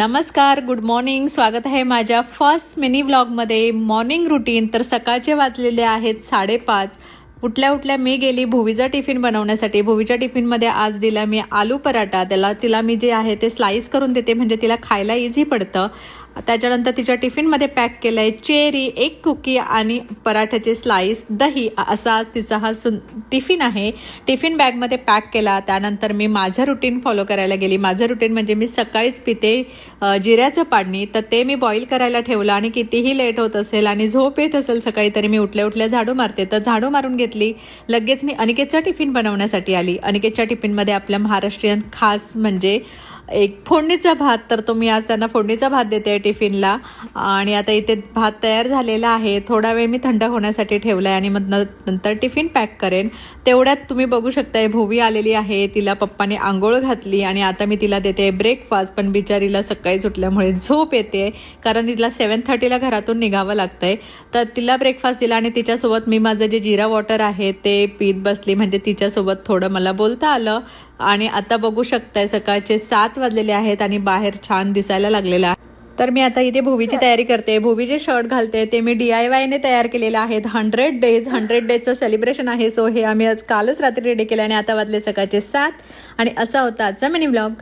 नमस्कार, good morning. स्वागत आहे माझ्या फर्स्ट मिनी व्लॉगमध्ये. Morning routine. तर सकाळचे वाजलेले आहेत 5:30. उठल्या मी गेली भुवीचा टिफिन बनवण्यासाठी. भुवीच्या टिफिनमध्ये आज दिला मी आलू पराठा. तिला मी जे आहे ते स्लाइस करून देते, म्हणजे तिला खायला इझी पडतं. त्याच्यानंतर तिच्या टिफिनमध्ये पॅक केलं आहे चेरी, एक कुकी आणि पराठ्याचे स्लाइस, दही, असा तिचा हा टिफिन आहे. टिफिन बॅगमध्ये पॅक केला. त्यानंतर मी माझं रुटीन फॉलो करायला गेली. माझं रुटीन म्हणजे मी सकाळीच पिते जिऱ्याचं पाणी, तर ते मी बॉईल करायला ठेवलं. आणि कितीही लेट होत असेल आणि झोप येत असेल सकाळी, तरी मी उठल्या झाडू मारते. तर झाडू मारून घेतली. लगेच मी अनिकेतचा टिफिन बनवण्यासाठी आली. अनिकेतच्या टिफिनमध्ये आपल्या महाराष्ट्रीयन खास म्हणजे एक फोडणीचा भात. तर तो मी आज त्यांना फोडणीचा भात देते टिफिनला. आणि आता इथे भात तयार झालेला आहे. थोडा वेळ मी थंड होण्यासाठी ठेवला आहे आणि मग नंतर टिफिन पॅक करेन. तेवढ्यात तुम्ही बघू शकताय भुवी आलेली आहे. तिला पप्पाने आंघोळ घातली आणि आता मी तिला देते ब्रेकफास्ट. पण बिचारीला सकाळी सुटल्यामुळे झोप येते, कारण तिला 7:30ला घरातून निघावं लागतंय. तर तिला ब्रेकफास्ट दिला आणि तिच्यासोबत मी माझं जे जिरा वॉटर आहे ते पीत बसली, म्हणजे तिच्यासोबत थोडं मला बोलता आलं. आणि आता बघू शकताय सकाळचे 7 वाजलेले आहेत आणि बाहेर छान दिसायला लागलेला आहे. तर मी आता इथे भुवीची तयारी करते. भुवी जे शर्ट घालते ते मी DIYने तयार केलेलं आहे. 100 डेजचं सेलिब्रेशन आहे. सो हे आम्ही आज कालच रात्री रेडी केलं आणि आता वाजले सकाळचे 7. आणि असा होता आजचा मिनी व्लॉग.